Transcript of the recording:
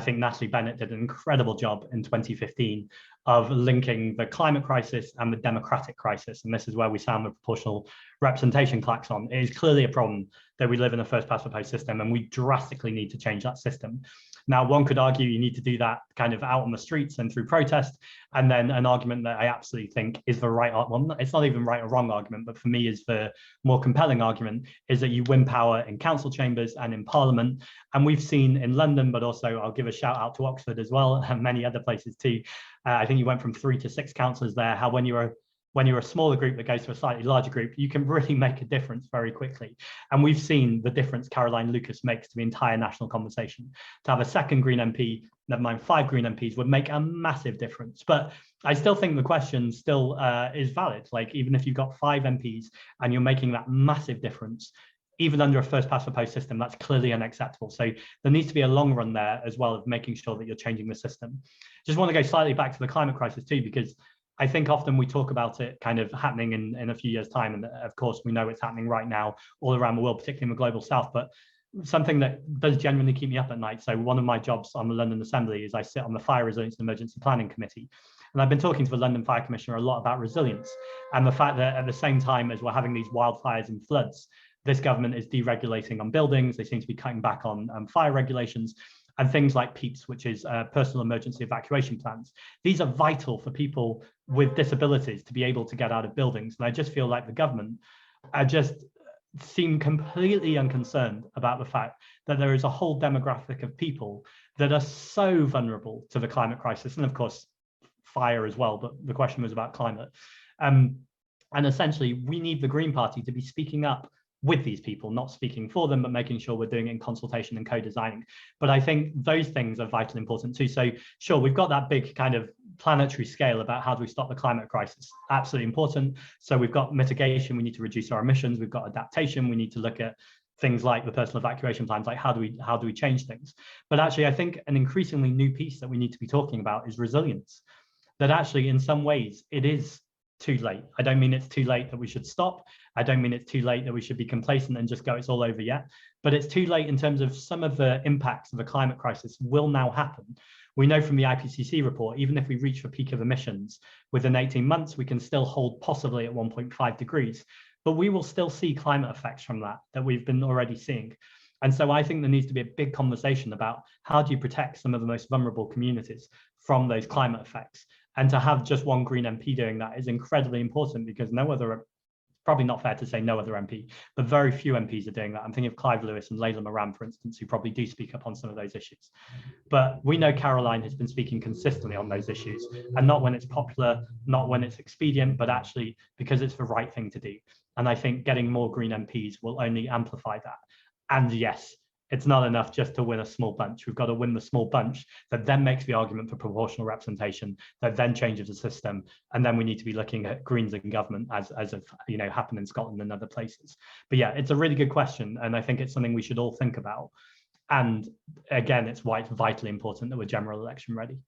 think Natalie Bennett did an incredible job in 2015 of linking the climate crisis and the democratic crisis. And this is where we sound the proportional representation klaxon. It is clearly a problem that we live in a first past the post system, and we drastically need to change that system. Now, one could argue you need to do that kind of out on the streets and through protest. And then an argument that I absolutely think is the right, well, it's not even right or wrong argument, but for me is the more compelling argument, is that you win power in council chambers and in parliament. And we've seen in London, but also I'll give a shout out to Oxford as well, and many other places too. I think you went from 3 to 6 councillors there, how when you're a smaller group that goes to a slightly larger group, you can really make a difference very quickly. And we've seen the difference Caroline Lucas makes to the entire national conversation. To have a second Green MP, never mind 5 Green MPs, would make a massive difference. But I still think the question still is valid. Like, even if you've got 5 MPs and you're making that massive difference, even under a first past the post system, that's clearly unacceptable. So there needs to be a long run there as well of making sure that you're changing the system. Just want to go slightly back to the climate crisis too, because I think often we talk about it kind of happening in a few years' time. And of course, we know it's happening right now all around the world, particularly in the global south. But something that does genuinely keep me up at night. So one of my jobs on the London Assembly is I sit on the Fire Resilience and Emergency Planning Committee. And I've been talking to the London Fire Commissioner a lot about resilience and the fact that at the same time as we're having these wildfires and floods, this government is deregulating on buildings. They seem to be cutting back on fire regulations and things like PEEPs, which is personal emergency evacuation plans. These are vital for people with disabilities to be able to get out of buildings. And I just feel like the government just seem completely unconcerned about the fact that there is a whole demographic of people that are so vulnerable to the climate crisis. And of course, fire as well, but the question was about climate. And essentially, we need the Green Party to be speaking up with these people, not speaking for them, but making sure we're doing it in consultation and co-designing. But I think those things are vitally important too. So sure, we've got that big kind of planetary scale about how do we stop the climate crisis, absolutely important. So we've got mitigation, we need to reduce our emissions, we've got adaptation, we need to look at things like the personal evacuation plans, like how do we change things? But actually, I think an increasingly new piece that we need to be talking about is resilience. That actually, in some ways, it is too late. I don't mean it's too late that we should stop. I don't mean it's too late that we should be complacent and just go, it's all over yet. But it's too late in terms of some of the impacts of the climate crisis will now happen. We know from the IPCC report, even if we reach the peak of emissions within 18 months, we can still hold possibly at 1.5 degrees. But we will still see climate effects from that we've been already seeing. And so I think there needs to be a big conversation about how do you protect some of the most vulnerable communities from those climate effects. And to have just one Green MP doing that is incredibly important, because no other, probably not fair to say no other MP, but very few MPs are doing that. I'm thinking of Clive Lewis and Layla Moran, for instance, who probably do speak up on some of those issues. But we know Caroline has been speaking consistently on those issues, and not when it's popular, not when it's expedient, but actually because it's the right thing to do. And I think getting more Green MPs will only amplify that. And yes, it's not enough just to win a small bunch. We've got to win the small bunch that then makes the argument for proportional representation, that then changes the system. And then we need to be looking at Greens in government as have, happened in Scotland and other places. But yeah, it's a really good question. And I think it's something we should all think about. And again, it's why it's vitally important that we're general election ready.